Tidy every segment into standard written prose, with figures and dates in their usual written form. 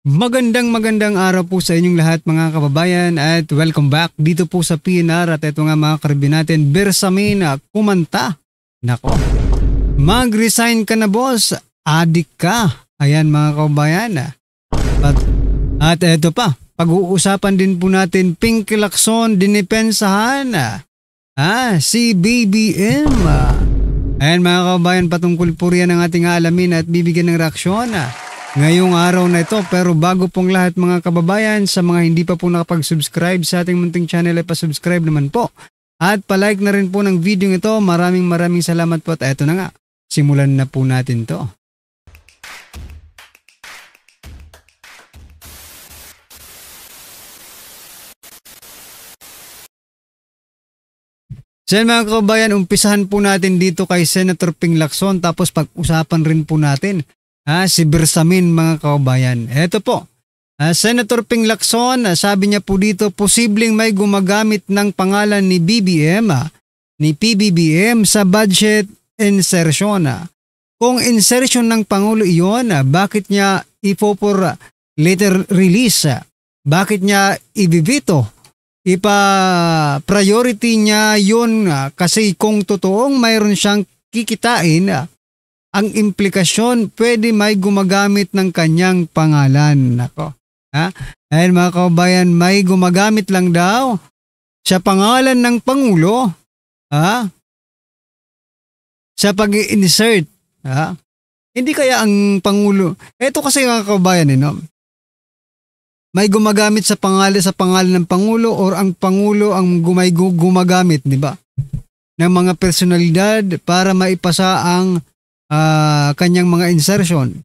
Magandang araw po sa inyong lahat mga kababayan at welcome back dito po sa PNR at ito nga mga karibin natin, Bersamin kumanta. Nako, mag-resign ka na boss, adik ka. Ayan mga kababayan. At ito pa, pag-uusapan din po natin Pinky Lacson dinipensahan si BBM. Ayan mga kababayan, patungkol po riyan ang ating alamin at bibigyan ng reaksyon ngayong araw na ito. Pero bago pong lahat mga kababayan, sa mga hindi pa po nakapag-subscribe sa ating munting channel ay pa-subscribe naman po. At palike na rin po ng video ito. Maraming salamat po at eto na nga, simulan na po natin to. So mga kababayan, umpisahan po natin dito kay Senator Ping Lacson tapos pag-usapan rin po natin si Bersamin mga kababayan. Ito po, Senator Ping Lacson, sabi niya po dito, posibleng may gumagamit ng pangalan ni BBM, ni PBBM sa budget insertion. Kung insertion ng Pangulo iyon, bakit niya ipopor later release? Bakit niya ibibito? Ipa-priority niya yun kasi kung totoong mayroon siyang kikitain, ang implikasyon pwede may gumagamit ng kanyang pangalan. Nako. Ayun mga kababayan, may gumagamit lang daw sa pangalan ng Pangulo sa pag-i-insert. Hindi kaya ang Pangulo, eto kasi mga kababayan, may gumagamit sa pangalan ng Pangulo or ang Pangulo ang gumagamit, di ba? Ng mga personalidad para maipasa ang kanyang mga insertion,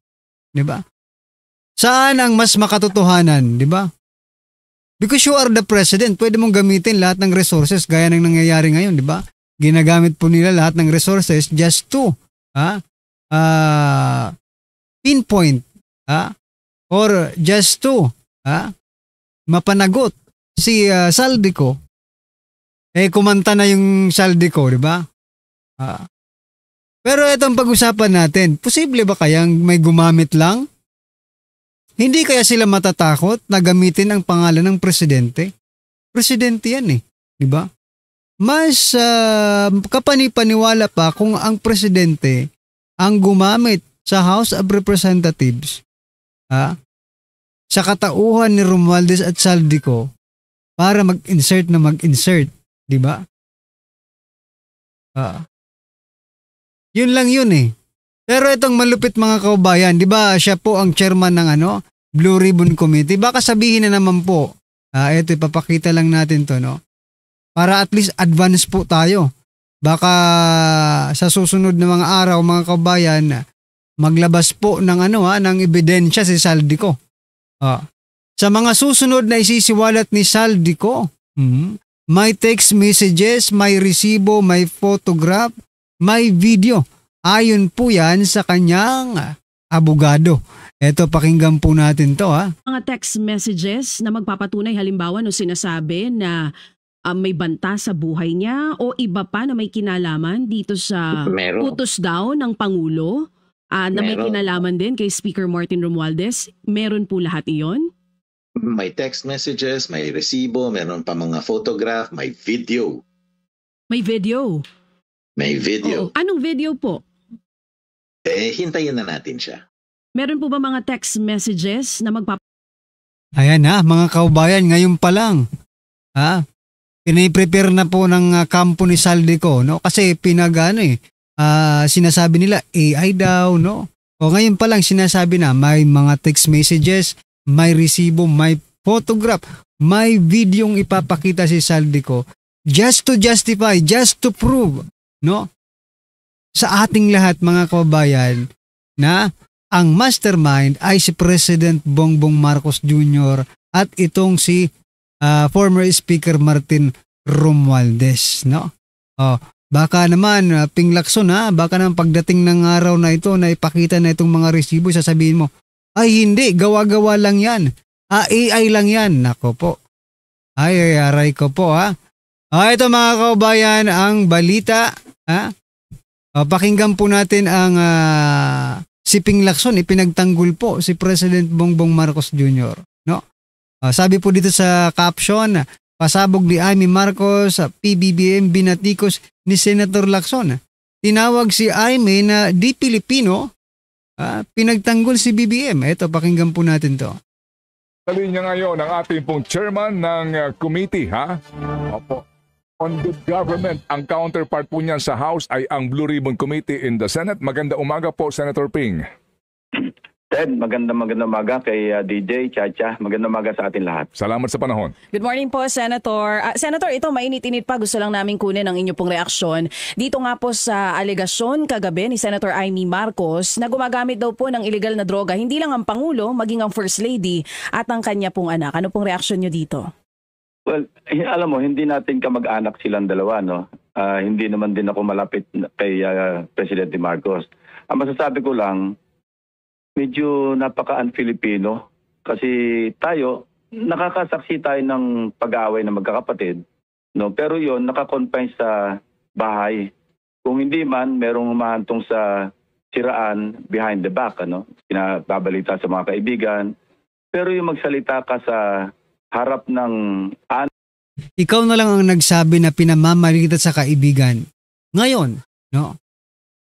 di ba? Saan ang mas makatotohanan, di ba? Because you are the president, pwede mong gamitin lahat ng resources gaya ng nangyayari ngayon, di ba? Ginagamit po nila lahat ng resources just to pinpoint or just to mapanagot si Saldico. Kumanta na yung Saldico, di ba? Pero itong pag-usapan natin, posible ba kayang may gumamit lang? Hindi kaya sila matatakot na gamitin ang pangalan ng presidente? Presidente yan di ba? Mas kapanipaniwala pa kung ang presidente ang gumamit sa House of Representatives sa katauhan ni Romualdez at Saldico para mag-insert, di ba? Yun lang yun Pero itong malupit mga kababayan, di ba siya po ang chairman ng Blue Ribbon Committee. Baka sabihin na naman po, ito ipapakita lang natin to, para at least advance po tayo. Baka sa susunod na mga araw mga kababayan, maglabas po ng ng ebidensya si Saldico. Sa mga susunod na isisiwalat ni Saldico, may text messages, may resibo, may photograph, may video. Ayon po yan sa kanyang abogado. Eto, pakinggan po natin to Mga text messages na magpapatunay halimbawa no sinasabi na may banta sa buhay niya o iba pa na may kinalaman dito sa utos daw ng Pangulo na may kinalaman din kay Speaker Martin Romualdez. Meron po lahat iyon? May text messages, may resibo, meron pa mga photograph, may video. May video? May video. Anong video po? Hintayin na natin siya. Meron po ba mga text messages na Ayan mga kaubayan, ngayon pa lang. Piniprepare na po ng kampo ni Saldico, Kasi sinasabi nila AI daw, O ngayon pa lang sinasabi na may mga text messages, may resibo, may photograph, may videong ipapakita si Saldico just to justify, just to prove, sa ating lahat mga kababayan na ang mastermind ay si President Bongbong Marcos Jr. at itong si former Speaker Martin Romualdez, baka naman Ping Lacson baka naman pagdating ng araw na ito na ipakita na itong mga resibo, sasabihin mo, ay hindi, gawa-gawa lang yan. AI lang yan. Nako po. Ay, aray ko po ito mga kababayan, ang balita Pakinggan po natin ang si Ping Lacson ipinagtanggol po si President Bongbong Marcos Jr. No? Sabi po dito sa caption, pasabog ni Amy Marcos, PBBM binatikos ni Senator Lacson. Tinawag si Amy na di Pilipino, pinagtanggol si BBM. Ito, pakinggan po natin to. Sa linya ngayon ang ating pong chairman ng committee, Opo. On good government, ang counterpart po niyan sa House ay ang Blue Ribbon Committee in the Senate. Maganda umaga po, Senator Ping. Ted, maganda umaga kay DJ, Chacha. Maganda umaga sa atin lahat. Salamat sa panahon. Good morning po, Senator. Senator, ito mainit-init pa. Gusto lang namin kunin ang inyo pong reaksyon. Dito nga po sa alegasyon kagabi ni Senator Amy Marcos na gumagamit daw po ng illegal na droga. Hindi lang ang Pangulo, maging ang First Lady at ang kanya pong anak. Ano pong reaksyon nyo dito? Well, alam mo, hindi natin kamag-anak silang dalawa, no? Hindi naman din ako malapit kay Presidente Marcos. Ang masasabi ko lang, medyo napaka-un-Filipino kasi tayo, nakakasaksi tayo ng pag-aaway ng magkakapatid, no? Pero yon nakakonfine sa bahay. Kung hindi man, merong humahantong sa siraan behind the back, ano? Pinababalita sa mga kaibigan. Pero yung magsalita ka sa harap ng ikaw na lang ang nagsabi na pinamamalita sa kaibigan. Ngayon, no?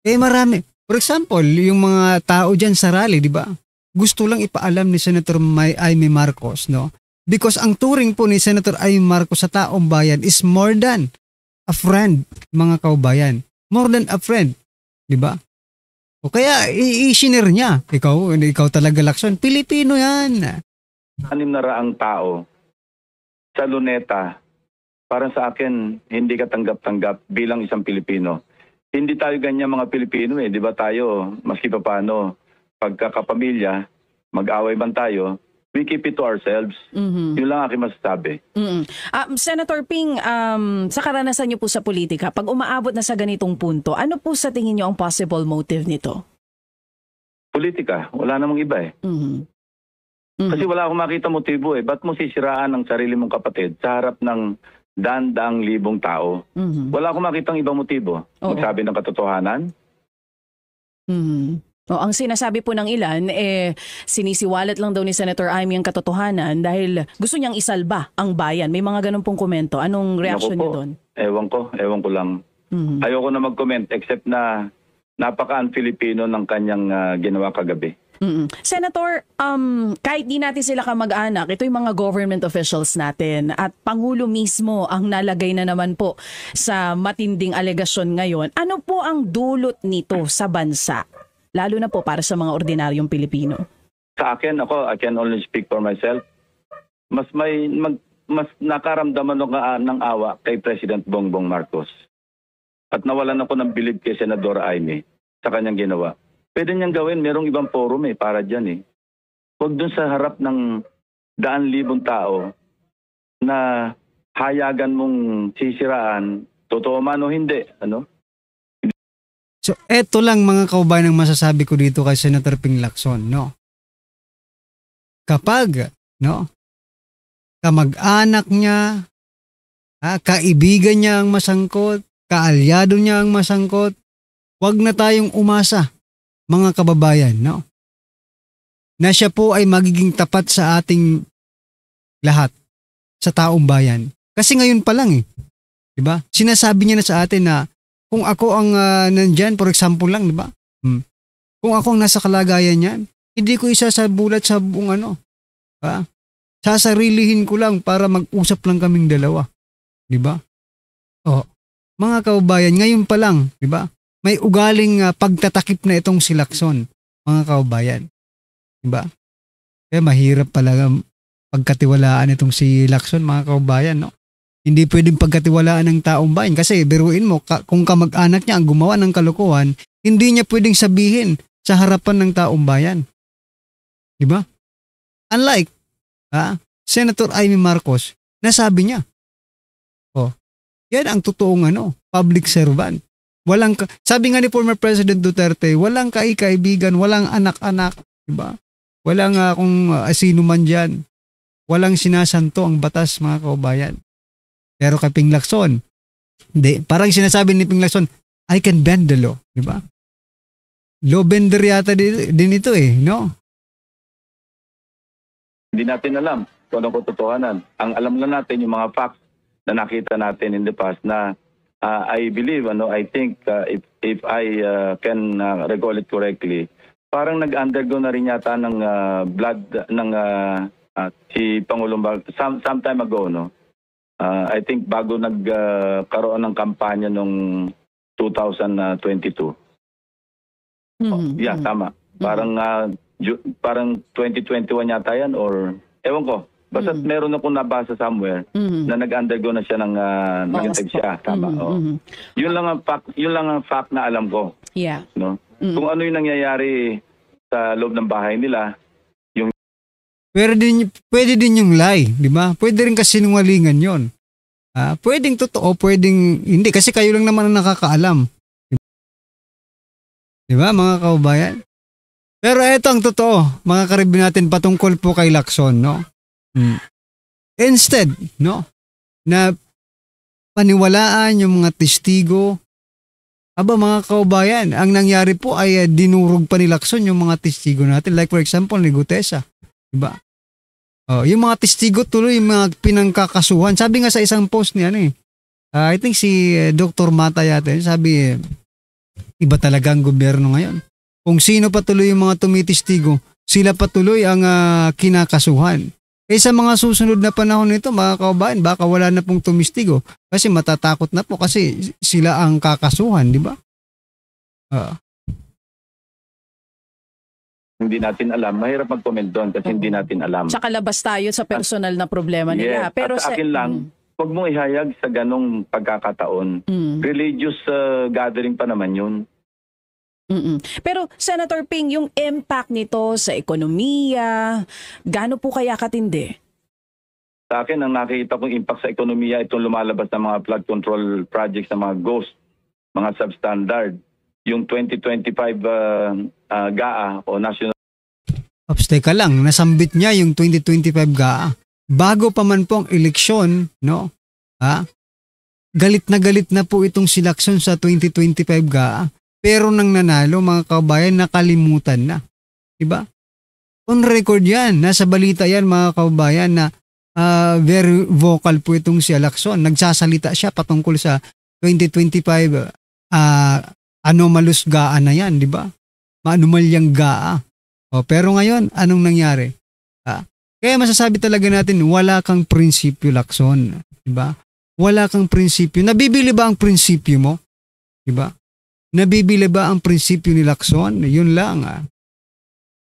Marami. For example, yung mga tao dyan sa rally, di ba? Gusto lang ipaalam ni Senator Amy Marcos, no? Because ang turing po ni Senator Amy Marcos sa taong bayan is more than a friend, mga kaubayan. More than a friend, di ba? O kaya i-shinare niya. Ikaw talaga, Lacson. Pilipino yan. 600 tao sa Luneta, parang sa akin, hindi ka tanggap-tanggap bilang isang Pilipino. Hindi tayo ganyan mga Pilipino di ba tayo, maski pa paano, pagkakapamilya, mag-away man tayo, we keep it to ourselves. Yun lang aking masasabi. Senator Ping, sa karanasan niyo po sa politika, pag umaabot na sa ganitong punto, ano po sa tingin niyo ang possible motive nito? Politika, wala namang iba Kasi wala akong makita motibo Ba't mo sisiraan ang sarili mong kapatid sa harap ng daang libong tao? Wala akong makitang ibang motibo. Magsabi ng katotohanan? Ang sinasabi po ng ilan, sinisiwalat lang daw ni Senator Amy ang katotohanan dahil gusto niyang isalba ang bayan. May mga ganun pong komento. Anong reaksyon niyo doon? Ewan ko lang. Ayoko na mag-comment except na napaka-un-Filipino ng kanyang ginawa kagabi. Senator, kahit di natin sila kamag-anak, ito yung mga government officials natin at Pangulo mismo ang nalagay na naman po sa matinding alegasyon ngayon. Ano po ang dulot nito sa bansa? Lalo na po para sa mga ordinaryong Pilipino. Sa akin, I can only speak for myself. Mas nakaramdaman ng awa kay President Bongbong Marcos. At nawalan ako ng bilib kay Senador Amy sa kanyang ginawa. Pwede niyang gawin, merong ibang forum para dyan Huwag dun sa harap ng 100,000 tao na hayagan mong sisiraan, totoo man o hindi, ano? So, eto lang mga kaubayan ang masasabi ko dito kay Senator Ping Lacson, no? Kapag, no, kamag-anak niya, kaibigan niya ang masangkot, kaalyado niya ang masangkot, huwag na tayong umasa, mga kababayan, no? Na siya po ay magiging tapat sa ating lahat, sa taong bayan. Kasi ngayon pa lang diba? Sinasabi niya na sa atin na kung ako ang nandyan, for example lang, diba? Kung ako ang nasa kalagayan niyan, hindi ko isasabulat sa buong sasarilihin ko lang para mag-usap lang kaming dalawa. Diba? Mga kababayan, ngayon pa lang, diba? May ugaling pagtatakip na itong si Lacson, mga kaubayan. Diba? Kaya mahirap pala pagkatiwalaan itong si Lacson, mga kaubayan, no? Hindi pwedeng pagkatiwalaan ng taong bayan kasi biruin mo, kung kamag-anak niya ang gumawa ng kalokohan, hindi niya pwedeng sabihin sa harapan ng taong bayan. Diba? Unlike Senator Amy Marcos, nasabi niya, yan ang totoong public servant. Sabi nga ni former President Duterte, walang kaibigan, walang anak-anak, diba? Walang kung sino man dyan. Walang sinasanto ang batas, mga kaubayan. Pero kay Ping Lacson, hindi. Parang sinasabi ni Ping Lacson, I can bend the law, diba? Low bender yata din ito no? Hindi natin alam kung anong katotohanan. Ang alam lang natin yung mga facts na nakita natin in the past na I believe, I think if I can recall it correctly, parang nag-undergo na rin yata ng blood ng si Pangulong some time ago, no? I think bago nagkaroon ng kampanya nung 2022. Yeah, tama. Parang 2021 yata yan or ewan ko. Basta meron akong nabasa somewhere na nag-undergo na siya ng negative siya. Tama. Yun lang ang fact na alam ko. Yeah. No? Kung ano yung nangyayari sa loob ng bahay nila, pwede din yung lie, di ba? Pwede rin kasi sinungalingan yon. Pwedeng totoo, pwedeng hindi. Kasi kayo lang naman ang nakakaalam. Di ba, mga kaubayan? Pero ito ang totoo, mga karibin natin patungkol po kay Lacson, no? Instead, no? Na paniwalaan yung mga testigo. Mga kaubayan, ang nangyari po ay dinurog pa ni Lacson yung mga testigo natin. Like for example, ni Gutesa. Di ba? Yung mga testigo tuloy, yung mga pinangkakasuhan. Sabi nga sa isang post niya, I think si Dr. Mata yata, sabi, iba talaga ang gobyerno ngayon. Kung sino patuloy yung mga tumitestigo, sila patuloy ang kinakasuhan. Sa mga susunod na panahon nito, mga kaubayan, baka wala na pong tumistigo. Kasi matatakot na po kasi sila ang kakasuhan, di ba? Hindi natin alam. Mahirap mag-comment doon kasi hindi natin alam. Tsaka labas tayo sa personal na problema nila. Yes. Pero sa akin lang, huwag mong ihayag sa ganong pagkakataon. Religious gathering pa naman yun. Pero Senator Ping, yung impact nito sa ekonomiya, gaano po kaya katindi? Sa akin, ang nakikita kong impact sa ekonomiya, itong lumalabas ng mga flood control projects ng mga ghost, mga substandard. Yung 2025 GAA o National... Teka lang, nasambit niya yung 2025 GAA. Bago pa man po ang eleksyon, no? Galit na po itong si Lacson sa 2025 GAA. Pero nang nanalo, mga kabayan, nakalimutan na. Diba? On record yan. Nasa balita yan, mga kabayan, na very vocal po itong si Lacson. Nagsasalita siya patungkol sa 2025 anomalous GAA na yan, di ba? Maanumalyang GAA. Pero ngayon, anong nangyari? Kaya masasabi talaga natin, wala kang prinsipyo, Lacson. Di ba? Wala kang prinsipyo. Nabibili ba ang prinsipyo mo? Di ba? Nabibili ba ang prinsipyo ni Lacson? Yun lang.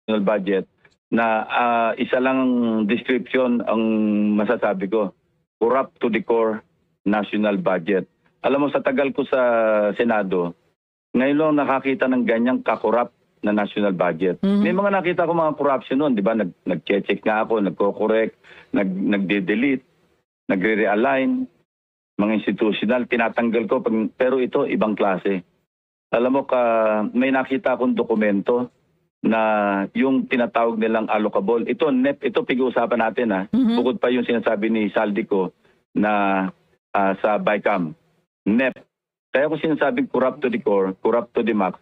Budget na isa lang description ang masasabi ko. Corrupt to the core national budget. Alam mo, sa tagal ko sa Senado, ngayon lang nakakita ng ganyang kakorap na national budget. May mga nakita ko mga corruption noon, di ba? Nag-check nga ako, nagko-correct, nagde-delete, nagre-realign, mga institutional, tinatanggal ko. Pero ito, ibang klase. Alam mo, may nakita akong dokumento na yung tinatawag nilang allocable. Ito, NEP, ito pag-uusapan natin. Bukod pa yung sinasabi ni Saldico na sa BICAM. NEP. Kaya ko sinasabing corrupt to the core, corrupt to the max,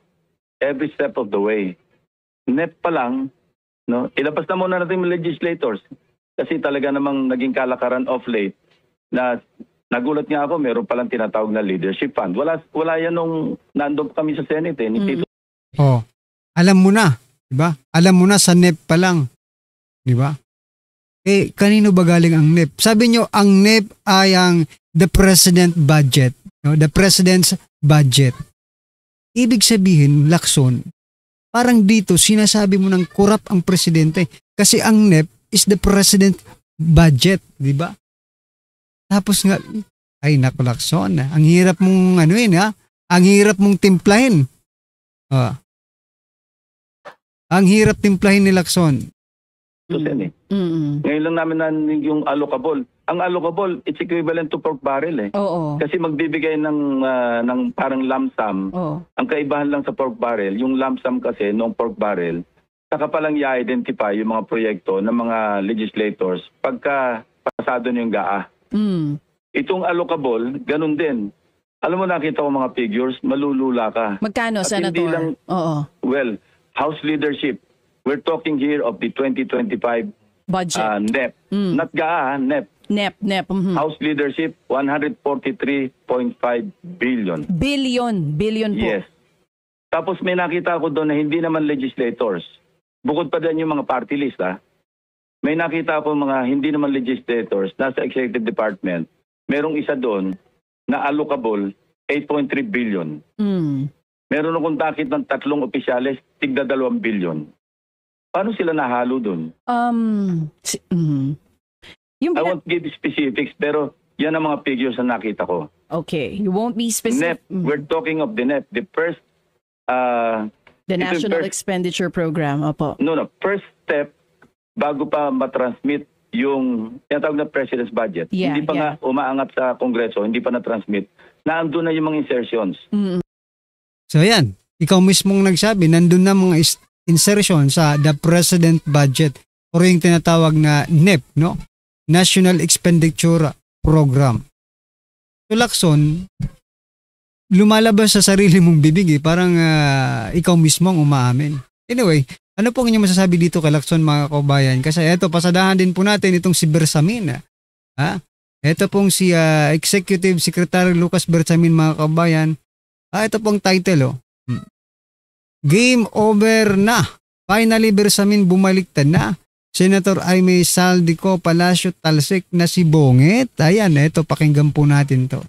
every step of the way. NEP pa lang, no? Ilabas na muna natin yung legislators. Kasi talaga namang naging kalakaran of late na nagulat nga ako, meron palang tinatawag na leadership fund. Wala yan nung nandun kami sa Senate ni Tito. Alam mo na, di ba? Alam mo na sa NEP pa lang. Di ba? Kanino ba galing ang NEP? Sabi nyo, ang NEP ay ang the president budget. No, the president's budget. Ibig sabihin, Lacson, parang dito sinasabi mo ng corrupt ang presidente kasi ang NEP is the president budget, di ba? Tapos nga, ay naku Lacson, ang hirap mong ang hirap mong timplahin. Ang hirap timplahin ni Lacson. Ngayon lang namin yung allocable. Ang allocable, it's equivalent to pork barrel . Oo. Kasi magbibigay ng parang lump sum. Ang kaibahan lang sa pork barrel, yung lump sum kasi ng pork barrel, saka palang i-identify yung mga proyekto ng mga legislators pagka pasado na yung GAA. Itong allocable, ganun din. Alam mo, nakita ko mga figures, malulula ka. Magkano, At Senator? hindi lang, Oo. well, House leadership, we're talking here of the 2025 Budget. NEP. Not GAA, NEP. NEP. House leadership, 143.5 billion. Billion po. Yes. Tapos may nakita ko doon na hindi naman legislators. Bukod pa din yung mga party list, may nakita ko mga hindi naman legislators nasa executive department. Merong isa doon na allocable 8.3 billion. Meron akong takit ng 3 opisyales, tigda 2 billion. Paano sila nahalo doon? Yung I won't give specifics, pero yan ang mga figures na nakita ko. Okay, you won't be specific. NEP, we're talking of the NEP, the first The National Expenditure Program, opo. First step bago pa matransmit yung tinatawag na President's Budget. Hindi pa nga umaangat sa Kongreso, hindi pa na-transmit. Naandun na yung mga insertions. So yan, ikaw mismong nagsabi, nandun na mga insertion sa the President Budget o yung tinatawag na NEP, no? National Expenditure Program. So Lacson, lumalabas sa sarili mong bibig parang ikaw mismo ang umaamin. Anyway, ano po ang inyong masasabi dito kay Lacson, mga kabayan? Kasi eto, pasadahan din po natin itong si Bersamin. Ito pong si Executive Secretary Lucas Bersamin, mga kabayan. Ito pong title, Game over na. Finally, Bersamin bumaliktad na. Senator Aimee Saldico Palacio talsik na si Bongit. Ayan, ito, pakinggan po natin to.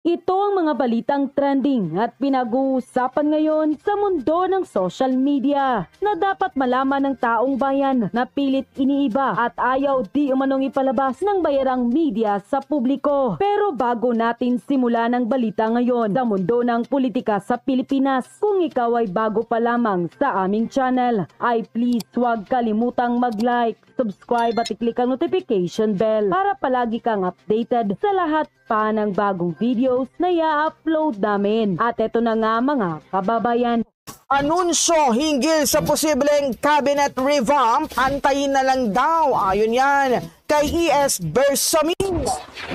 Ito ang mga balitang trending at pinag-uusapan ngayon sa mundo ng social media na dapat malaman ng taong bayan na pilit iniiba at ayaw di umanong ipalabas ng bayarang media sa publiko. Pero bago natin simulan ang balita ngayon sa mundo ng politika sa Pilipinas, kung ikaw ay bago pa lamang sa aming channel, ay please huwag kalimutang mag-like, subscribe at i-click ang notification bell para palagi kang updated sa lahat pa ng bagong videos na i-upload namin. At eto na nga, mga kababayan. Anunsyo hinggil sa posibleng cabinet revamp, antayin na lang daw. Ayon yan kay E.S. Bersamin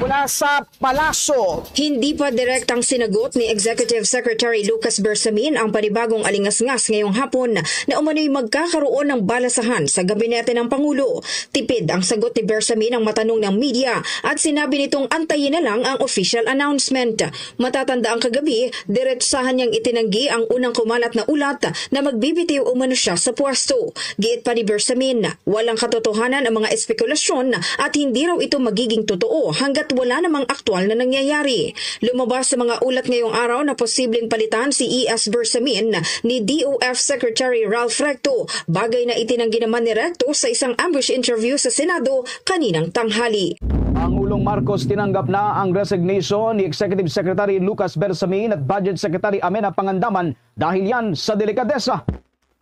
mula sa Palasyo. Hindi pa direktang sinagot ni Executive Secretary Lucas Bersamin ang panibagong alingas-ngas ngayong hapon na umano'y magkakaroon ng balasahan sa gabinete ng Pangulo. Tipid ang sagot ni Bersamin ang matanong ng media at sinabi nitong antayin na lang ang official announcement. Matatanda ang kagabi, diretsahan niyang itinanggi ang unang kumalat na ulat na magbibitiw umano siya sa pwesto. Giit pa ni Bersamin, walang katotohanan ang mga espekulasyon at hindi raw ito magiging totoo hanggat wala namang aktwal na nangyayari. Lumabas sa mga ulat ngayong araw na posibleng palitan si E.S. Bersamin ni DOF Secretary Ralph Recto, bagay na itinanggi naman ni Recto sa isang ambush interview sa Senado kaninang tanghali. Pangulong Marcos tinanggap na ang resignation ni Executive Secretary Lucas Bersamin at Budget Secretary Amenah Pangandaman dahil yan sa delikadesa.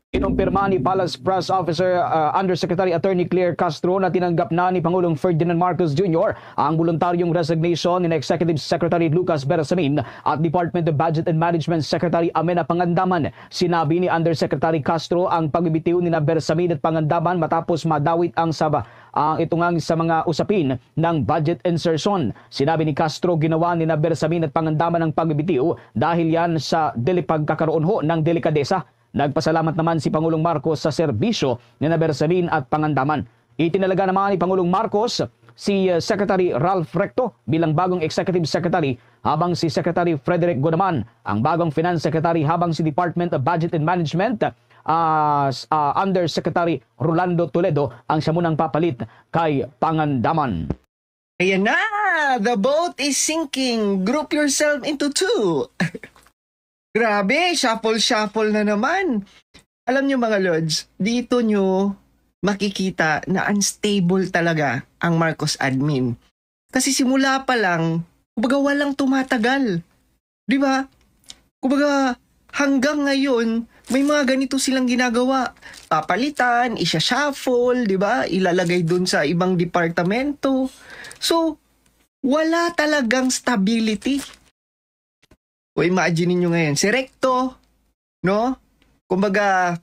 Kinumpirma ni Palace Press Officer Undersecretary Attorney Claire Castro na tinanggap na ni Pangulong Ferdinand Marcos Jr. ang voluntaryong resignation ni Executive Secretary Lucas Bersamin at Department of Budget and Management Secretary Amenah Pangandaman. Sinabi ni Undersecretary Castro ang pagbibitiw ni Bersamin at Pangandaman matapos madawit ang itungang sa mga usapin ng budget insertion. Sinabi ni Castro ginawa ni Bersamin at Pangandaman ang pagbibitiw dahil yan sa pagkakaroon ho ng delikadesa. Nagpasalamat naman si Pangulong Marcos sa serbisyo ni Bersamin at Pangandaman. Itinalaga naman ni Pangulong Marcos si Secretary Ralph Recto bilang bagong Executive Secretary habang si Secretary Frederick Godaman ang bagong Finance Secretary habang si Department of Budget and Management Undersecretary Rolando Toledo ang siya munang papalit kay Pangandaman. Ayan na! The boat is sinking. Group yourself into two. Grabe, shuffle na naman. Alam nyo mga Lods, dito nyo makikita na unstable talaga ang Marcos admin. Kasi simula pa lang, kumbaga walang tumatagal. Di ba? Kumbaga hanggang ngayon, may mga ganito silang ginagawa. Papalitan, isya-shuffle, di ba? Ilalagay dun sa ibang departamento. So, wala talagang stability. O imagine niyo ngayon, si Recto, no? Kumbaga,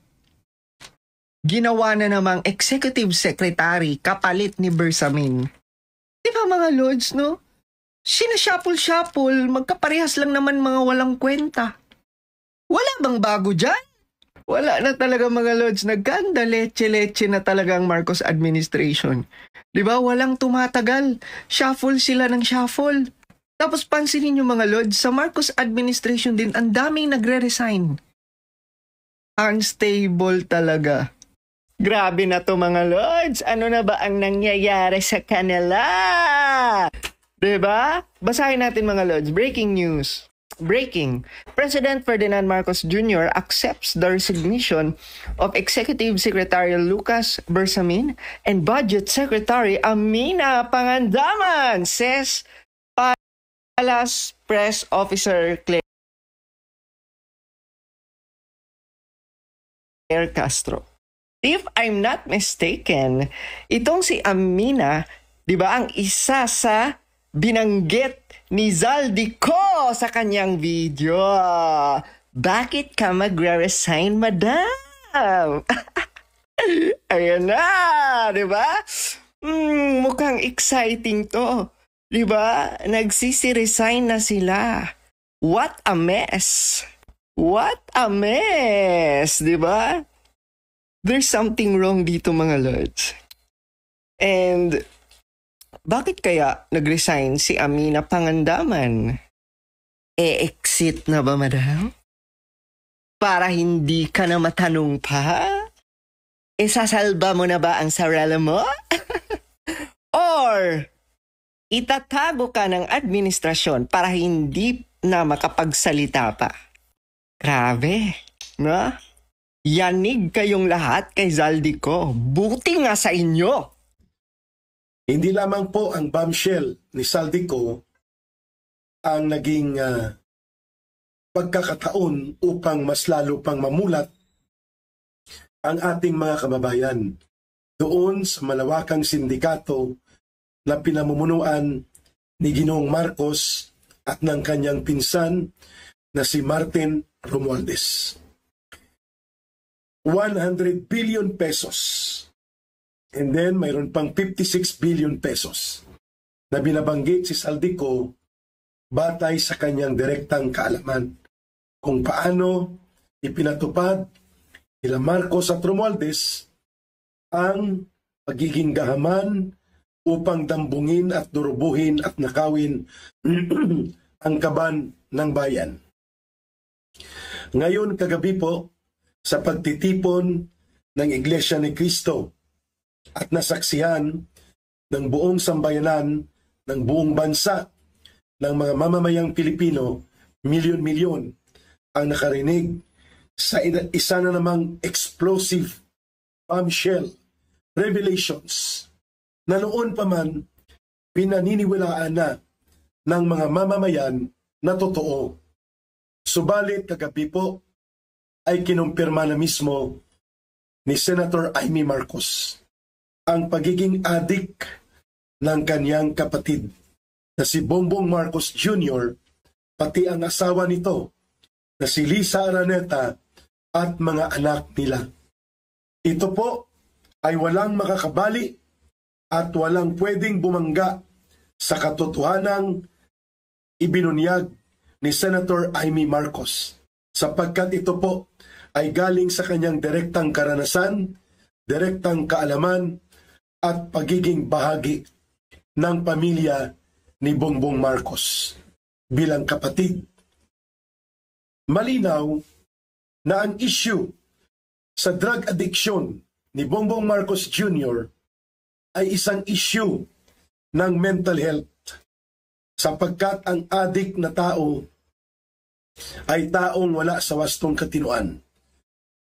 ginawa na namang executive secretary kapalit ni Bersamin. Di ba mga Lods, no? Sinashuffle-shuffle, magkaparehas lang naman mga walang kwenta. Wala bang bago dyan? Wala na talaga mga Lods, nagkanda leche-leche na talaga ang Marcos administration. Diba, walang tumatagal. Shuffle sila ng shuffle. Tapos pansinin nyo mga Lods, sa Marcos administration din, ang daming nagre-resign. Unstable talaga. Grabe na to mga Lods. Ano na ba ang nangyayari sa kanila? Diba? Basahin natin mga Lods. Breaking news. Breaking. President Ferdinand Marcos Jr. accepts the resignation of Executive Secretary Lucas Bersamin and Budget Secretary Amina Pangandaman, says Palace Press Officer Claire Castro. If I'm not mistaken, itong si Amina, di ba, ang isa sa binanggit ni Zaldico sa kanyang video. Bakit ka magre-resign, madam? Ayan na, di ba? Mukhang exciting to. Di ba? Nagsisi-resign na sila. What a mess. What a mess, di ba? There's something wrong dito mga Lods. And bakit kaya nag-resign si Amina Pangandaman? E-exit na ba, madam? Para hindi ka na matanong pa? Sasalba mo na ba ang sarili mo? Or itatago ka ng administrasyon para hindi na makapagsalita pa? Grabe, no? Yanig kayong lahat kay Zaldico. Buti nga sa inyo. Hindi lamang po ang bombshell ni Zaldico ang naging pagkakataon upang mas lalo pang mamulat ang ating mga kababayan doon sa malawakang sindikato na pinamumunuan ni Ginoong Marcos at ng kanyang pinsan na si Martin Romualdez. 100 billion pesos. And then, mayroon pang 56 billion pesos na binabanggit si Zaldico batay sa kanyang direktang kaalaman kung paano ipinatupad nila Marcos at Romualdez ang pagiging gahaman upang dambungin at durubuhin at nakawin ang kaban ng bayan. Ngayon kagabi po, sa pagtitipon ng Iglesia ni Cristo at nasaksihan ng buong sambayanan, ng buong bansa, ng mga mamamayang Pilipino, milyon-milyon ang nakarinig sa isa na namang explosive bombshell revelations na noon pa man pinaniniwalaan na ng mga mamamayan na totoo. Subalit kagabi po ay kinumpirma na mismo ni Senator Amy Marcos ang pagiging adik ng kanyang kapatid na si Bongbong Marcos Jr. pati ang asawa nito na si Lisa Araneta at mga anak nila. Ito po ay walang makakabali at walang pwedeng bumangga sa katotohanang ibinunyag ni Senator Amy Marcos sapagkat ito po ay galing sa kanyang direktang karanasan, direktang kaalaman at pagiging bahagi ng pamilya ni Bongbong Marcos bilang kapatid. Malinaw na ang issue sa drug addiction ni Bongbong Marcos Jr. ay isang issue ng mental health sapagkat ang addict na tao ay taong wala sa wastong katinuan.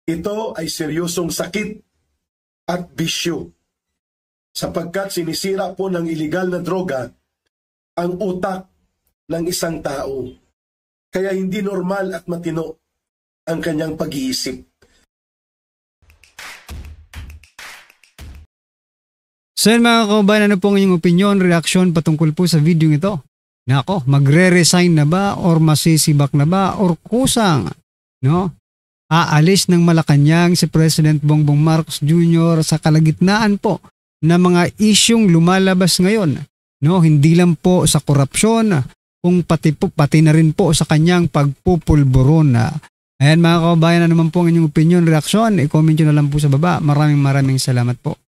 Ito ay seryosong sakit at bisyo sapagkat sinisira po ng iligal na droga ang utak ng isang tao. Kaya hindi normal at matino ang kanyang pag-iisip. So yun mga kababayan, ano po ang inyong opinion, reaction patungkol po sa video ito? Nako, magre-resign na ba or masisibak na ba or kusang, no? Aalis ng Malacanang si President Bongbong Marcos Jr. sa kalagitnaan po ng mga isyung lumalabas ngayon No, hindi lang po sa korupsyon, kung pati na rin po sa kanyang pagpupulburon. Ayan mga kababayan, ano naman po ang inyong opinion, reaksyon, i-comment nyo na lang po sa baba. Maraming salamat po.